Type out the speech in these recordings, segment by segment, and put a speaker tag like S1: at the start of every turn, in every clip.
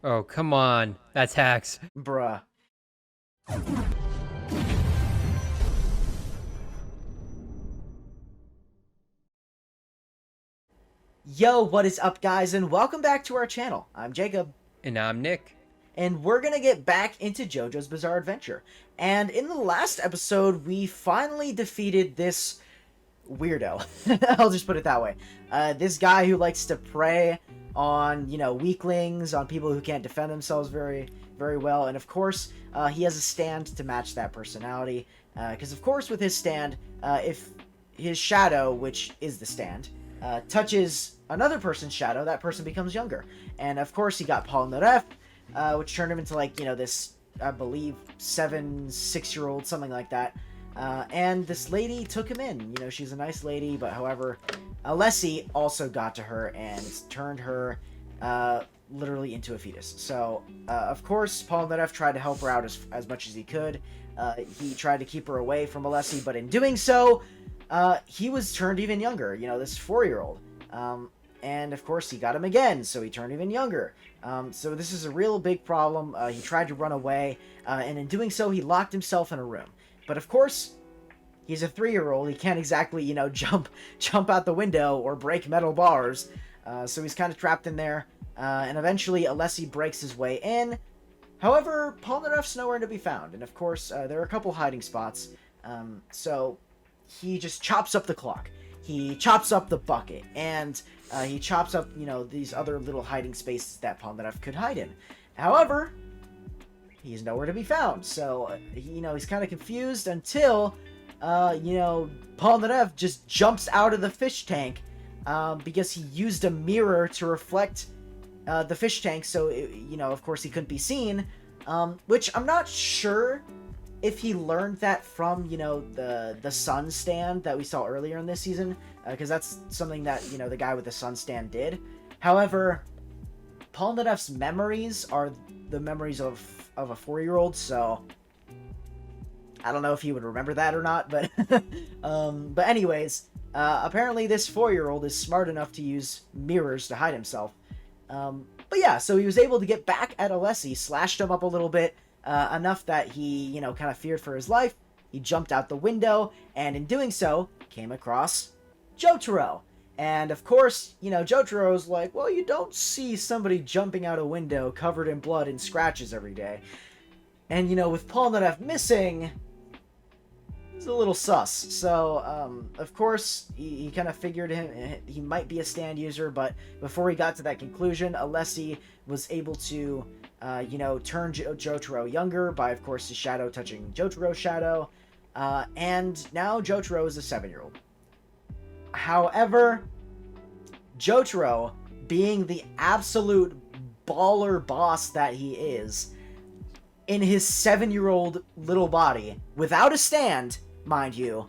S1: Oh, come on. That's hacks.
S2: Bruh. Yo, what is up, guys, and welcome back to our channel. I'm Jacob,
S1: And I'm Nick.
S2: and we're gonna get back into JoJo's Bizarre Adventure. And in the last episode, we finally defeated this weirdo. I'll just put it that way. This guy who likes to prey on, weaklings, on people who can't defend themselves very, very well. And of course, he has a stand to match that personality. Because, of course, with his stand, if his shadow, which is the stand, touches another person's shadow, that person becomes younger. And of course, he got Paul Naref, which turned him into, this, I believe, 6-year-old, something like that. And this lady took him in. She's a nice lady, but however, Alessi also got to her and turned her literally into a fetus. So, of course, Paul Nedef tried to help her out as much as he could. He tried to keep her away from Alessi, but in doing so, he was turned even younger. This 4-year-old. And of course, he got him again, so he turned even younger. So this is a real big problem. He tried to run away, and in doing so, he locked himself in a room. But of course, he's a 3-year-old. He can't exactly, jump out the window or break metal bars. So he's kind of trapped in there. And eventually, Alessi breaks his way in. However, Polnareff's nowhere to be found. And of course, there are a couple hiding spots. So he just chops up the clock. He chops up the bucket. And he chops up, these other little hiding spaces that Polnareff could hide in. However, he's nowhere to be found. So, he's kind of confused until, Polnareff just jumps out of the fish tank because he used a mirror to reflect the fish tank. So, of course, he couldn't be seen, which I'm not sure if he learned that from, the sun stand that we saw earlier in this season, because that's something that, the guy with the sun stand did. However, Polnareff's memories are the memories of a 4-year-old, so I don't know if he would remember that or not, but but anyways, apparently this 4-year-old is smart enough to use mirrors to hide himself. But yeah, so he was able to get back at Alessi, slashed him up a little bit, enough that he, kind of feared for his life. He jumped out the window, and in doing so, came across Jotaro. And of course, Jotaro's like, well, you don't see somebody jumping out a window covered in blood and scratches every day. And, with Polnareff missing, it's a little sus. So, of course, he kind of figured he might be a stand user, but before he got to that conclusion, Alessi was able to, turn Jotaro younger by, of course, his shadow touching Jotaro's shadow. And now Jotaro is a 7-year-old. However, Jotaro, being the absolute baller boss that he is, in his 7-year-old little body, without a stand, mind you,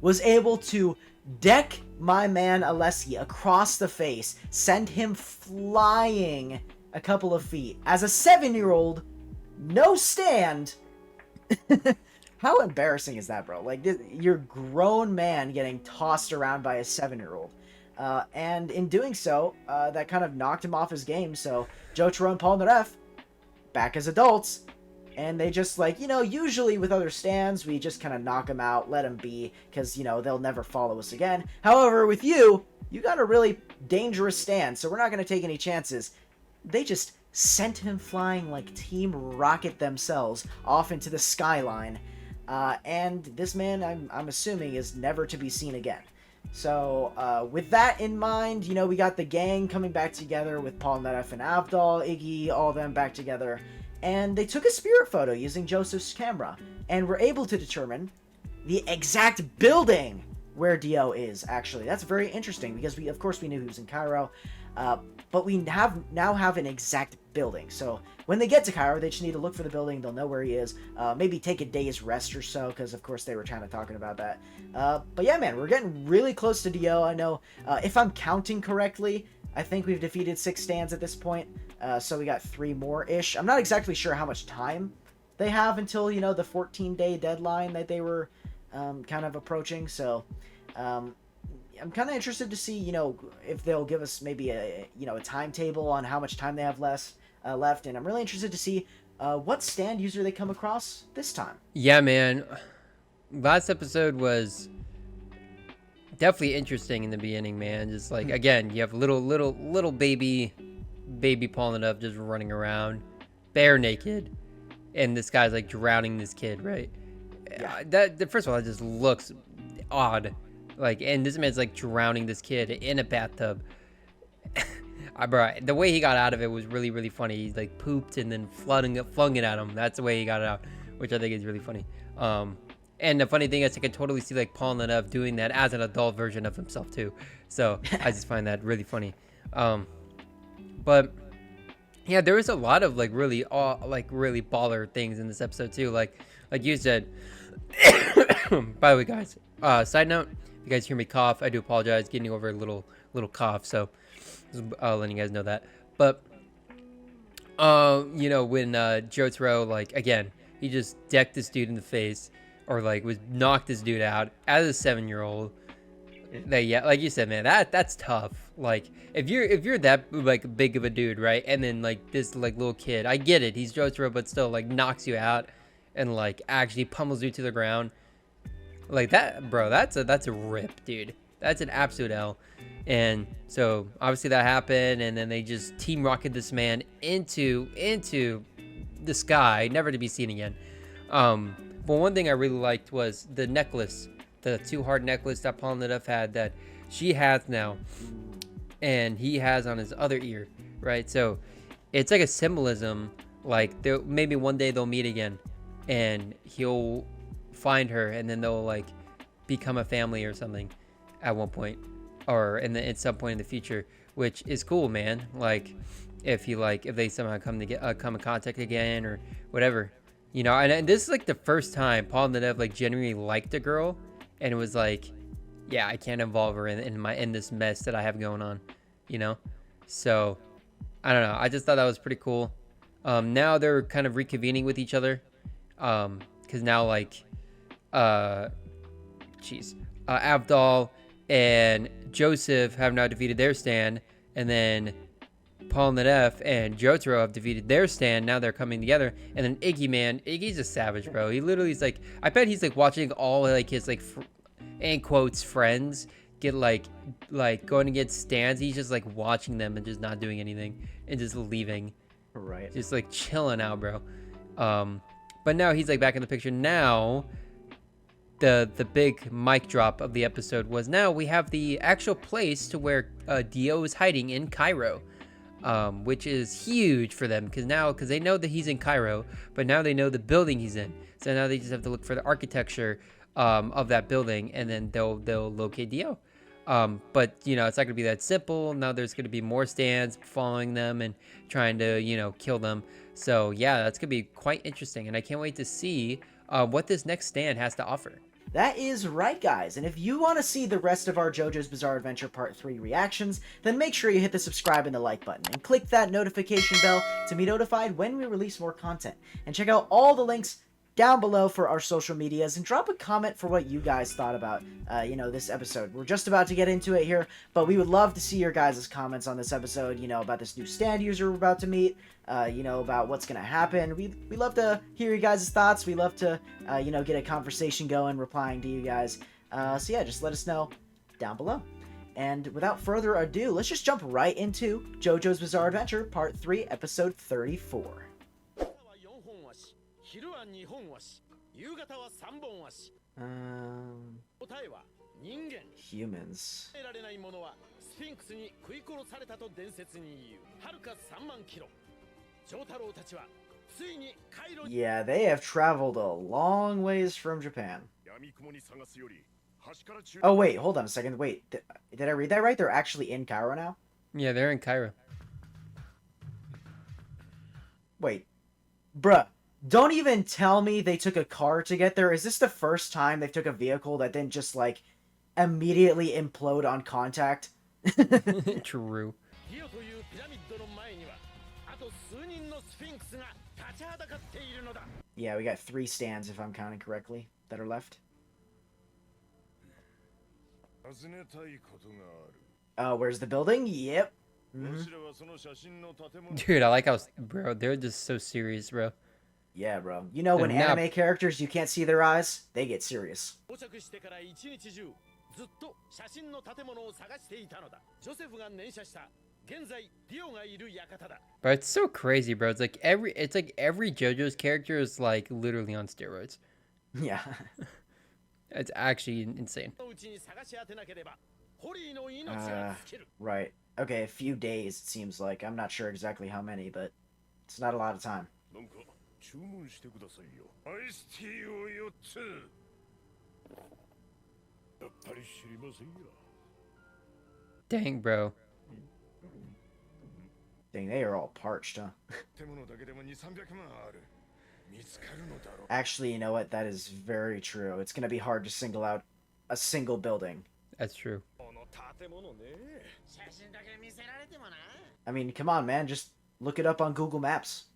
S2: was able to deck my man Alessi across the face, send him flying a couple of feet. As a 7-year-old, no stand. How embarrassing is that, bro? Like, you're a grown man getting tossed around by a 7-year-old. And in doing so, that kind of knocked him off his game. So Jotaro and Polnareff, back as adults, and they just, usually with other stands, we just kind of knock them out, let them be, because, they'll never follow us again. However, with you got a really dangerous stand, so we're not going to take any chances. They just sent him flying like Team Rocket themselves off into the skyline. And this man, I'm assuming, is never to be seen again. So, with that in mind, we got the gang coming back together with Polnareff and Avdol, Iggy, all of them back together. And they took a spirit photo using Joseph's camera, and were able to determine the exact building where Dio is, actually. That's very interesting, because of course we knew he was in Cairo, but we now have an exact building. So when they get to Cairo, they just need to look for the building. They'll know where he is. Maybe take a day's rest or so, because of course they were kind of talking about that. But yeah, man, we're getting really close to Dio. I know, if I'm counting correctly, I think we've defeated 6 stands at this point. So we got 3 more-ish. I'm not exactly sure how much time they have until, the 14-day deadline that they were kind of approaching. So I'm kind of interested to see, if they'll give us maybe a timetable on how much time they have left. left, and I'm really interested to see what stand user they come across this time.
S1: Yeah, man. Last episode was definitely interesting in the beginning, man. Just like again, you have little baby Paul and up just running around, bare naked, and this guy's like drowning this kid, right?
S2: Yeah.
S1: That first of all, it just looks odd. Like, and this man's like drowning this kid in a bathtub. Bro, the way he got out of it was really funny. He like pooped and then flung it at him. That's the way he got it out, which I think is really funny. And the funny thing is, I could totally see like Paul Nanev doing that as an adult version of himself too. So I just find that really funny. But yeah, there was a lot of like really baller things in this episode too. Like you said. By the way, guys. Side note: if you guys hear me cough, I do apologize. Getting over a little cough, so just letting you guys know that. But you know, when Jotaro, like, again, he just decked this dude in the face, or like was knocked this dude out as a 7-year-old. Yeah, like you said, man, that's tough. Like, if you're that like big of a dude, right, and then like this like little kid, I get it, he's Jotaro, but still like knocks you out and like actually pummels you to the ground. Like that, bro, that's a rip, dude. That's an absolute L. And so obviously that happened, and then they just team rocket this man into the sky, never to be seen again. But one thing I really liked was the necklace, the 2-heart necklace that Paul Nanev had that she has now, and he has on his other ear, right? So it's like a symbolism, like maybe one day they'll meet again, and he'll find her, and then they'll like become a family or something at one point, or at some point in the future, which is cool, man. Like if they somehow come in contact again or whatever, you know. And this is like the first time Paul Nanev like genuinely liked a girl, and it was like, yeah, I can't involve her in this mess that I have going on, you know. So I don't know, I just thought that was pretty cool. Now they're kind of reconvening with each other, because now like Avdol and Joseph have now defeated their stand, and then Paul Nanev and Jotaro have defeated their stand. Now they're coming together, and then Iggy's a savage, bro. He literally is like, I bet he's like watching all like his like in quotes friends get like going against stands. He's just like watching them and just not doing anything and just leaving,
S2: Right.
S1: just like chilling out, bro. But now he's like back in the picture. Now the big mic drop of the episode was, now we have the actual place to where Dio is hiding in Cairo, which is huge for them, because they know that he's in Cairo, but now they know the building he's in. So now they just have to look for the architecture of that building, and then they'll locate Dio. But you know, it's not gonna be that simple. Now there's gonna be more stands following them and trying to, you know, kill them. So yeah, that's gonna be quite interesting, and I can't wait to see what this next stand has to offer.
S2: That is right, guys, and if you want to see the rest of our JoJo's Bizarre Adventure Part 3 reactions, then make sure you hit the subscribe and the like button, and click that notification bell to be notified when we release more content. And check out all the links down below for our social medias, and drop a comment for what you guys thought about, this episode. We're just about to get into it here, but we would love to see your guys' comments on this episode, about this new stand user we're about to meet, about what's going to happen. We love to hear your guys' thoughts. We love to, get a conversation going, replying to you guys. So yeah, just let us know down below. And without further ado, let's just jump right into JoJo's Bizarre Adventure Part 3, Episode 34. Humans. Yeah, they have traveled a long ways from Japan. Oh wait, hold on a second. Wait, did I read that right? They're actually in Cairo now?
S1: Yeah, they're in Cairo.
S2: Wait, bruh. Don't even tell me they took a car to get there. Is this the first time they took a vehicle that didn't just, like, immediately implode on contact?
S1: True.
S2: Yeah, we got 3 stands, if I'm counting correctly, that are left. Oh, where's the building? Yep.
S1: Dude, I like how, bro, they're just so serious, bro.
S2: Yeah, bro. You know when
S1: They're not-
S2: anime characters you can't see their eyes, they get serious.
S3: 到着してから一日中ずっと写真の建物を探していたのだ。ジョセフが念写した現在ディオがいる館だ。
S1: Bro, it's so crazy, bro. It's like every JoJo's character is like literally on steroids.
S2: Yeah.
S1: It's actually insane.
S3: のうちに探し当てなければホリーの命が尽きる。
S2: Right. Okay, a few days it seems like. I'm not sure exactly how many, but it's not a lot of time.
S3: なんか注文してくださいよ。アイスティーを4つ。やっぱり知りませんよ。
S1: Dang, bro.
S2: Dang, they are all parched, huh?
S3: 建物だけでも2、300万ある。見つかるのだろう。
S2: Actually, you know what? That is very true. It's gonna be hard to single out a single building.
S1: That's true.
S3: この建物ね。写真だけ見せられてもな。
S2: I mean, come on, man. Just look it up on Google Maps.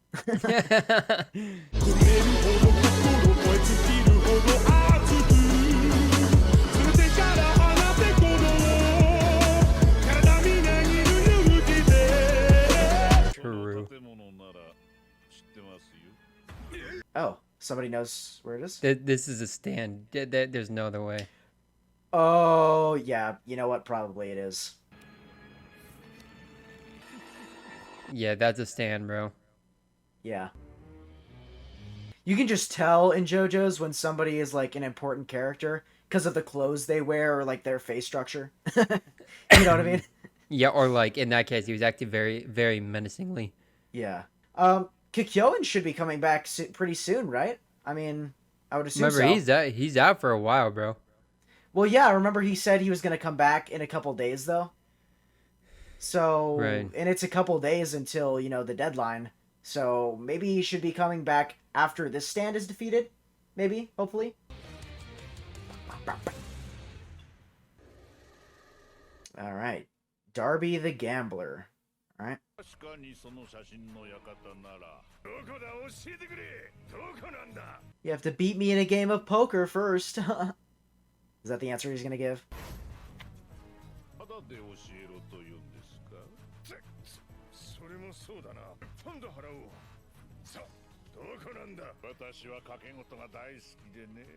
S1: True.
S2: Oh, somebody knows where it is?
S1: This is a stand. There's no other way.
S2: Oh, yeah. You know what? Probably it is.
S1: Yeah, that's a stand, bro.
S2: Yeah. You can just tell in JoJo's when somebody is like an important character because of the clothes they wear or like their face structure. You know what I mean?
S1: Yeah, or like in that case, he was acting very, very menacingly.
S2: Yeah. Kikyoin should be coming back pretty soon, right? I mean, I would assume
S1: Remember,
S2: so.
S1: he's out for a while, bro.
S2: Well, yeah, I remember he said he was going to come back in a couple days, though. So,
S1: Right.
S2: and it's a couple days until, you know, the deadline. So maybe he should be coming back after this stand is defeated. Maybe, hopefully. All right. Darby the Gambler. All right.
S3: 確かにその写真の館なら。どこだ教えてくれ。どこなんだ。
S2: You have to beat me in a game of poker first. Is that the answer he's going to give?
S3: ただで教えろと言うんですか。それもそうだな。今度払おう。さあ、どこなんだ。私は賭け事が大好きでね。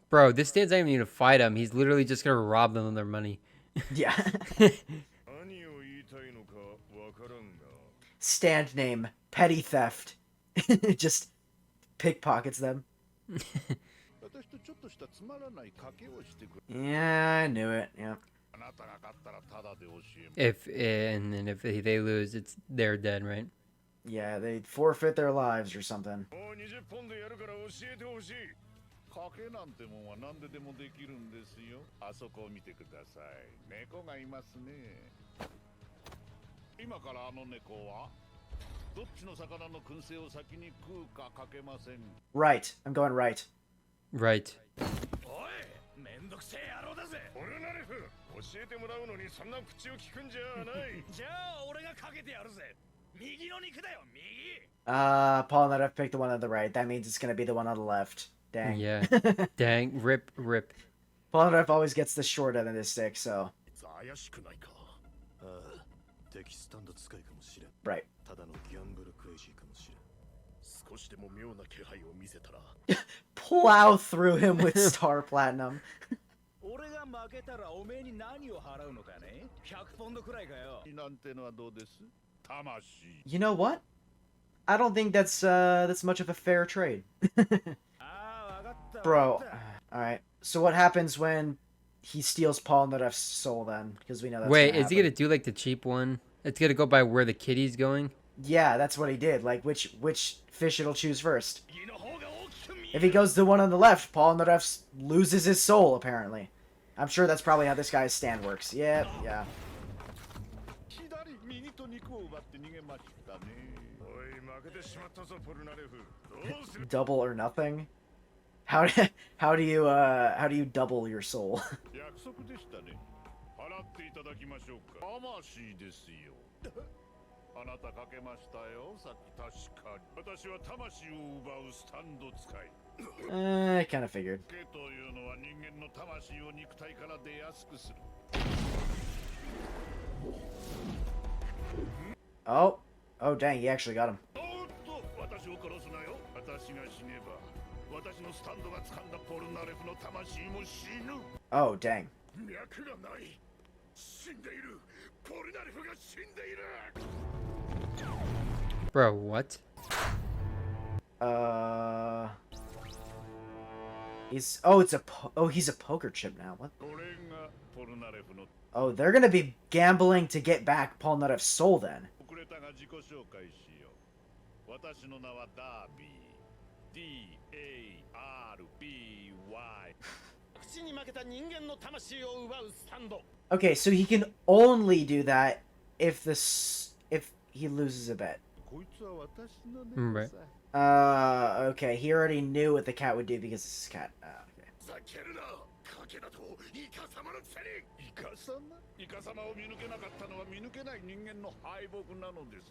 S1: Bro, this stand's not even gonna fight him. He's literally just gonna rob them of their money.
S2: Yeah.
S3: 何を言いたいのかわからんが。
S2: Stand name, Petty Theft. Just pickpockets them.
S3: 私とちょっとしたつまらない賭けをしてくれ。
S2: Yeah, I knew it. Yeah.
S3: あなたが勝ったらただで教えます。
S1: And then if they lose, they're dead, right?
S2: Yeah, they forfeit their lives or something.
S3: もう20本でやるから教えてほしい。賭けなんてもんは何ででもできるんですよ。あそこを見てください。猫がいますね。今からあの猫はどっちの魚の燻製を先に食うかかけません。
S2: Right. I'm going right.
S1: Right.
S3: おい、めんどくせえ野郎だぜ。オルナレフ、教えてもらうのにそんな口を聞くんじゃない。じゃあ俺がかけてやるぜ。右の肉だよ、右。
S2: Paul and I've picked the one on the right. That means it's gonna be the one on the left. Dang.
S1: Yeah. Dang. Rip.
S2: Paul and I've always gets the short end of the stick, so.
S3: 怪しくないか。ああ、敵スタンド使いかもしれん。
S2: Right.
S3: ただのギャンブルクレイジーかもしれん。少しでも妙な気配を見せたら。
S2: Plow through him with Star Platinum.
S3: 俺が負けたらおめえに何を払うのかね。100ポンドくらいかよ。なんてのはどうです？魂。
S2: You know what? I don't think that's much of a fair trade.
S3: ああ、わかった。
S2: Bro. Alright. So what happens when he steals Paul Nadef's soul then? Because we know that's
S1: Wait,
S2: gonna
S1: is he
S2: happen.
S1: gonna do like the cheap one? It's gonna go by where the kitty's going?
S2: Yeah, that's what he did. Like, which fish it'll choose first. If he goes to the one on the left, Paul Nadef loses his soul, apparently. I'm sure that's probably how this guy's stand works. Yeah, yeah.
S3: 左、右と肉を奪って逃げましたね。おい、負けてしまったぞ、ポルナレフ。どうする？
S2: Double or nothing? How do you double your soul?
S3: 約束でしたね。払っていただきましょうか。魂ですよ。あなたかけましたよ、さっき確かに。私は魂を奪うスタンド使い。
S2: I kind of figured.
S3: 賭けというのは人間の魂を肉体から出やすくする。
S2: Oh. Oh, dang, he actually got him.
S3: おっと私を殺すなよ。私が死ねば私のスタンドが掴んだポルナレフの魂も死ぬ。
S2: Oh, dang.
S3: 脈がない。死んでいる。ポルナレフが死んでいる。
S1: Bro, what?
S2: He's a poker chip now. What?
S3: これがポルナレフの
S2: Oh, they're gonna be gambling to get back Polnareff's soul then.
S3: 遅れたが自己紹介しよう。私の名はダービー。D-A-R-B-Y。
S4: 口に負けた人間の魂を奪うスタンド。
S2: Okay, so he can only do that if if he loses a bet.
S3: こいつは私の
S1: Right.
S3: 猫さ。
S2: Okay, he already knew what the cat would do because it's his cat. Okay.
S3: ざけるな。賭けだとイカ様のくせに。イカ様？イカ様を見抜けなかったのは見抜けない人間の敗北なのです。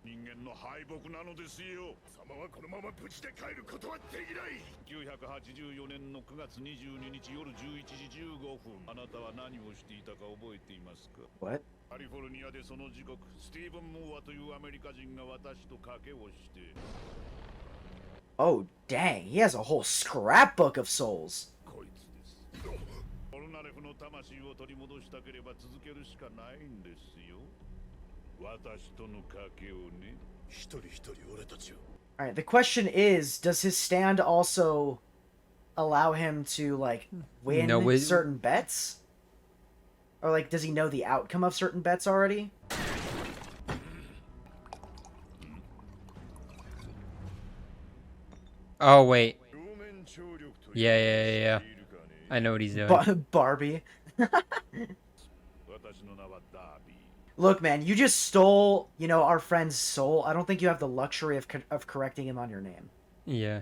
S3: 人間の敗北なのですよ。様はこのまま無事で帰ることはできない。984年の9月22日夜11時15分。あなたは何をしていたか覚えていますか？
S2: What?
S3: カリフォルニアでその時刻、スティーブン・ムーアというアメリカ人が私と賭けをして。
S2: Oh, dang, he has a whole scrapbook of souls.
S3: こいつです。ポルナレフの魂を取り戻したければ続けるしかないんですよ。私との賭けをね。一人一人俺たちを。
S2: Alright, the question is, does his stand also allow him to, like, win
S1: No,
S2: certain bets? Or, like, does he know the outcome of certain bets already?
S1: Oh, wait. Yeah. I know what he's doing.
S2: Barbie. Look, man, you just stole, our friend's soul. I don't think you have the luxury of correcting him on your name.
S1: Yeah.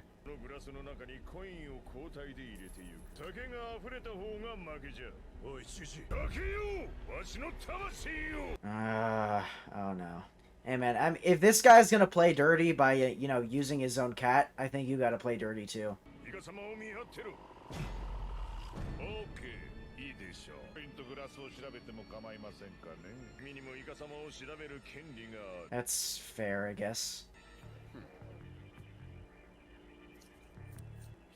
S2: Oh no. Hey man, if this guy's gonna play dirty by, using his own cat, I think you gotta play dirty too. That's fair, I guess.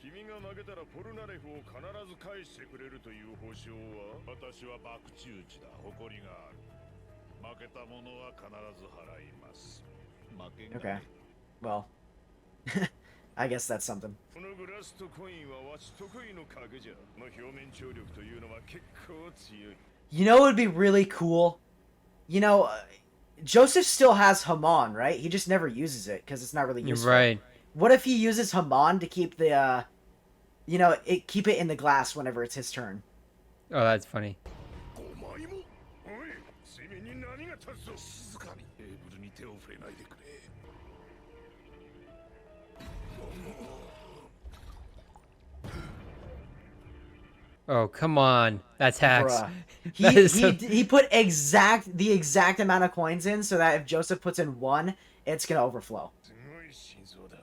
S3: 君が負けたらポルナレフを必ず返してくれるという保証は私は博打打ちだ誇りがある負けた者は必ず払います負けが
S2: Okay. Well, I guess that's something.
S3: このグラスとコインはわし得意の賭けじゃの表面張力というのは結構強い
S2: You know what would be really cool? Joseph still has Haman, right? He just never uses it because it's not really
S1: You're
S2: useful.
S1: right.
S2: What if he uses Haman to keep the, keep it in the glass whenever it's his turn?
S1: Oh, that's funny.
S3: お前もおい水面に何が立つぞ静かにテーブルに手を触れないでくれ
S1: Oh, come on. That's hacks.
S2: Bruh.
S1: That is so-
S2: He put the exact amount of coins in so that if Joseph puts in one, it's gonna overflow.
S3: すごい心臓だ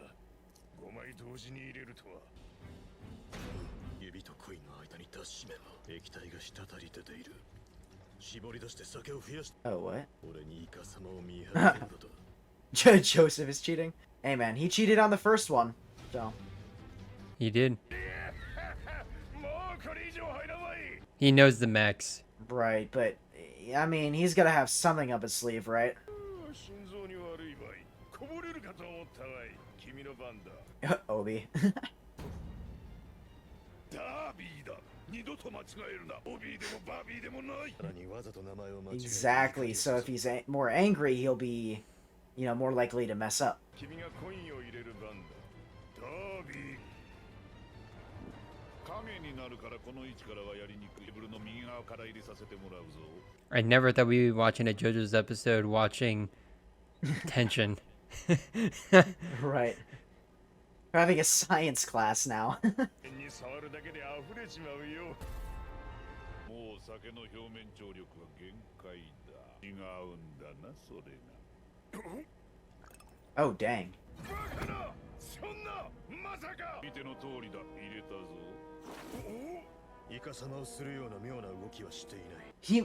S3: 5枚同時に入れるとは指とコインの間に出し締めば液体が滴り出ている絞り出して酒を増やし
S2: Oh, what?
S3: 俺にイカ様を見張ること
S2: Joseph is cheating? Hey man, he cheated on the first one. So.
S1: He did.
S3: もうこれ以上入らない
S1: He knows the max.
S2: Right, but, I mean, he's gonna have something up his sleeve, right?
S3: 心臓に悪い場合こぼれるかと思ったわい君の番だ
S2: Obi.
S3: ダービーだ二度と間違えるなオビーでもバービーでもないさらにわざと名前を間違え
S2: Exactly, so if he's more angry, he'll be, more likely to mess up.
S3: 君がコインを入れる番だダービー影になるからこの位置からはやりにくいテーブルの右側から入れさせてもらうぞ
S1: I never thought we'd be watching a JoJo's episode watching tension.
S2: Right. We're having a science class now.
S3: に触るだけで溢れちまうよもう酒の表面張力は限界だ違うんだなそれが
S2: Oh, dang.
S3: バカなそんなまさか見ての通りだ入れたぞイカ様をするような妙な動きはしていな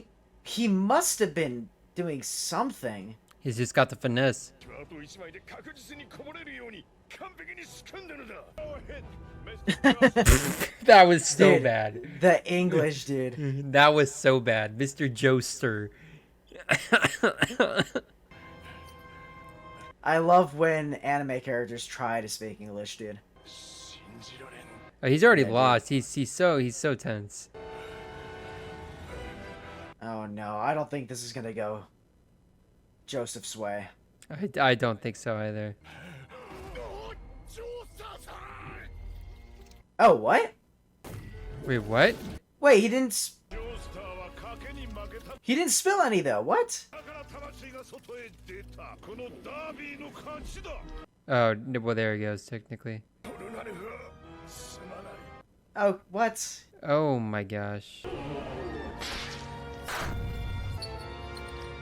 S3: い
S2: He must have been doing something.
S1: He's just got the finesse.
S4: あと1枚で確実にこぼれるように完璧に仕組んだのだ
S3: Go ahead, Mr. Joseph.
S1: That was so
S2: Dude.
S1: bad.
S2: The English, dude.
S1: That was so bad. Mr. Joester.
S2: I love when anime characters try to speak English, dude.
S4: 信じられん
S1: Oh, he's already
S2: Yeah, dude.
S1: lost. He's so tense.
S2: Oh no, I don't think this is gonna go Joseph's way.
S1: I don't think so either.
S4: ジョーサーさん
S2: Oh, what?
S1: Wait, what?
S2: Wait, he didn't.
S3: ジョースターは賭けに負けた
S2: He didn't spill any though. What?
S3: だから魂が外へ出たこのダービーの勝ちだ
S1: Oh, well, there he goes, technically.
S4: トルナルフすまない
S2: Oh, what?
S1: Oh my gosh.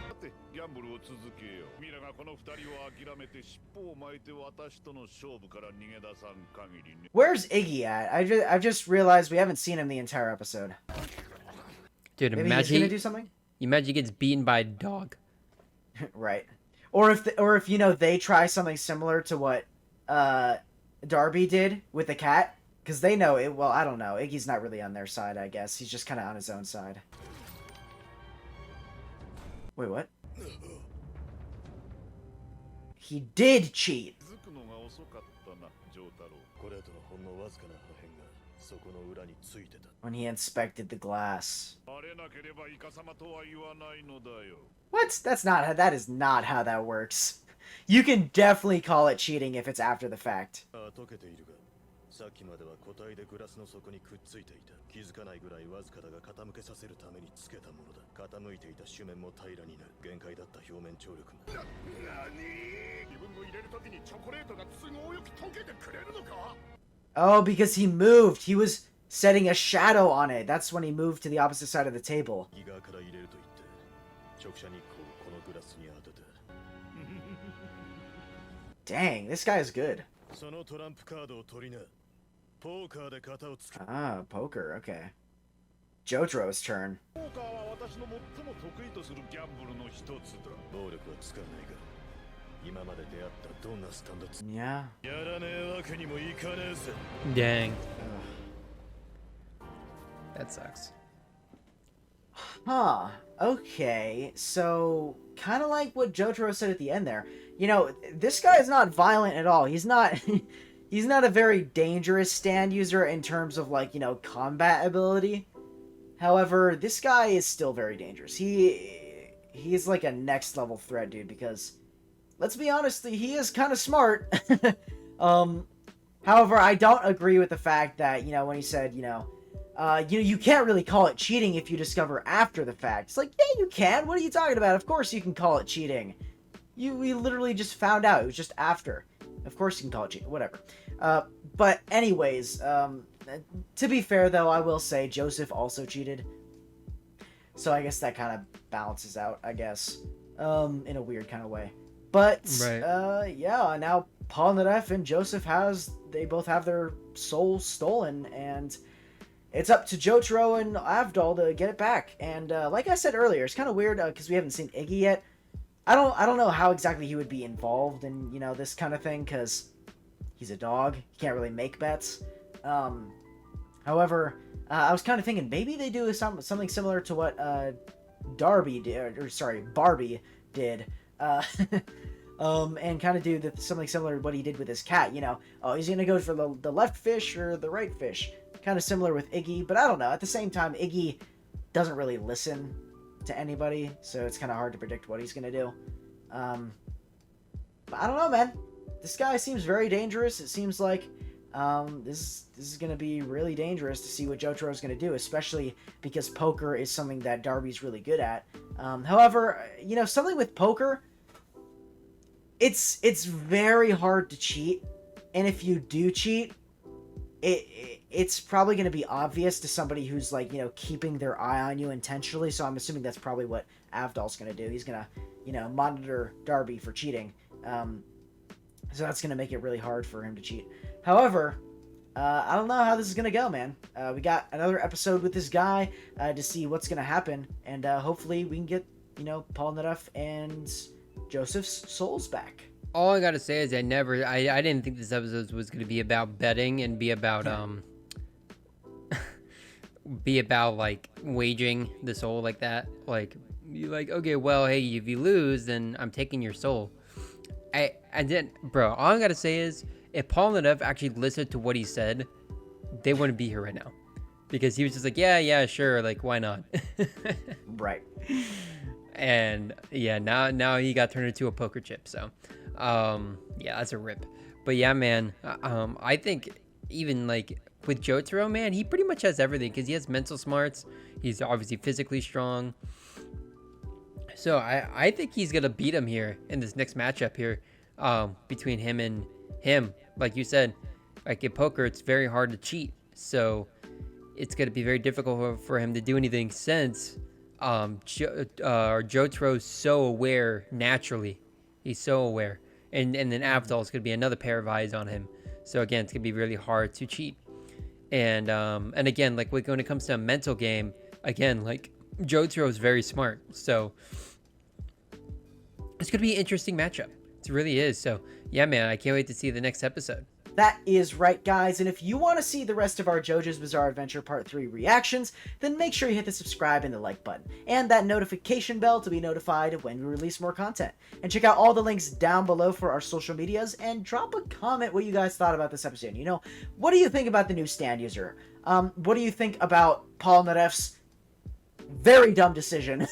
S3: さてギャンブルを続けようミラがこの二人を諦めて尻尾を巻いて私との勝負から逃げ出さん限りね
S2: Where's Iggy at? I've just realized we haven't seen him the entire episode.
S1: Dude,
S2: Maybe he's gonna
S1: imagine,
S2: do something.
S1: imagine he gets beaten by a dog.
S2: Right. Or if you know they try something similar to what Darby did with the cat, because they know it. Well, I don't know. Iggy's not really on their side, I guess. He's just kind of on his own side. Wait, what? He did cheat.
S3: 気づくのが遅かったなジョー太郎
S4: これとのほんのわずかな破片がそこの裏についてた
S2: When he inspected the glass.
S3: バレなければイカ様とは言わないのだよ
S2: What? That is not how that works. You can definitely call it cheating if it's after the fact.
S4: あ溶けているがさっきまでは固体でグラスの底にくっついていた気づかないぐらいわずかだが傾けさせるためにつけたものだ傾いていた主面も平らになる限界だった表面張力が何自分の入れるときにチョコレートが都合よく溶けてくれるのか
S2: Oh, because he moved. He was setting a shadow on it. That's when he moved to the opposite side of the table.
S4: 右側から入れると言って直射日光をこのグラスに当てた
S2: Dang, this guy is good.
S4: そのトランプカードを取りなポーカーで型をつけ
S2: Ah, poker. Okay. Jotaro's turn.
S3: ポーカーは私の最も得意とするギャンブルの一つだ
S4: 暴力は使わないが今まで出会ったどんなスタンドつ
S2: Yeah.
S4: やらねえわけにもいかねえぜ
S1: Dang. That sucks.
S2: Huh. Okay. So, kind of like what Jotaro said at the end there. You know, this guy is not violent at all. He's not... He's not a very dangerous stand user in terms of, like, you know, combat ability. However, this guy is still very dangerous. He's like a next level threat, dude, because let's be honest, he is kind of smart. However, I don't agree with the fact that, you know, when he said, you can't really call it cheating if you discover after the fact. It's like, yeah, you can. What are you talking about? Of course you can call it cheating. We literally just found out. It was just after. Of course you can call it cheating. Whatever. But anyways, to be fair, though, I will say Joseph also cheated. So I guess that kind of balances out, I guess. In a weird kind of way. But,
S1: Right.
S2: yeah, now Polnareff and Joseph they both have their souls stolen, and it's up to Jotaro and Avdol to get it back. And, like I said earlier, it's kind of weird, because we haven't seen Iggy yet. I don't know how exactly he would be involved in, you know, this kind of thing, because he's a dog. He can't really make bets. However, I was kind of thinking maybe they do something similar to what Barbie did. And kind of do something similar to what he did with his cat, you know. Oh, he's going to go for the left fish or the right fish. Kind of similar with Iggy, but I don't know. At the same time, Iggy doesn't really listen to anybody, so it's kind of hard to predict what he's going to do. But I don't know, man. This guy seems very dangerous. It seems like this is going to be really dangerous to see what Jotaro's going to do, especially because poker is something that Darby's really good at. However, you know, something with poker, it's very hard to cheat, and if you do cheat, it's probably going to be obvious to somebody who's, like, you know, keeping their eye on you intentionally, so I'm assuming that's probably what Avdol's going to do. He's going to, you know, monitor Darby for cheating. So that's going to make it really hard for him to cheat. However, I don't know how this is going to go, man. We got another episode with this guy to see what's going to happen, and hopefully we can get Paul Narev and Joseph's souls back.
S1: All I gotta say is I didn't think this episode was gonna be about betting and be about like waging the soul like that. Like you like, okay, well, hey, if you lose, then I'm taking your soul. I didn't, bro. All I gotta say is if Paul Narev actually listened to what he said, they wouldn't be here right now, because he was just like, yeah, sure, like why not?
S2: Right.
S1: And yeah, now he got turned into a poker chip. So, yeah, that's a rip. But yeah, man, I think even like with Jotaro, man, he pretty much has everything because he has mental smarts. He's obviously physically strong. So I think he's gonna beat him here in this next matchup here, between him and him. Like you said, like in poker, it's very hard to cheat. So it's gonna be very difficult for him to do anything since Jotaro's so aware naturally. He's so aware, and then Avdol's gonna be another pair of eyes on him. So again, it's gonna be really hard to cheat. And again, like when it comes to a mental game, again, like Jotaro is very smart. So it's gonna be an interesting matchup. It really is. So yeah, man, I can't wait to see the next episode.
S2: That is right, guys, and if you want to see the rest of our JoJo's Bizarre Adventure Part 3 reactions, then make sure you hit the subscribe and the like button, and that notification bell to be notified when we release more content. And check out all the links down below for our social medias, and drop a comment what you guys thought about this episode. What do you think about the new stand user? What do you think about Paul Narev's very dumb decision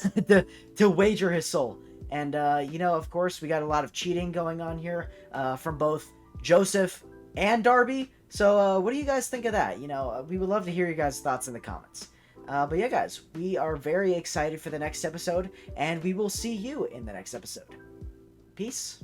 S2: to wager his soul? And, of course, we got a lot of cheating going on here from both Joseph and Darby. So what do you guys think of that? We would love to hear your guys' thoughts in the comments. But yeah, guys, we are very excited for the next episode, and we will see you in the next episode. Peace.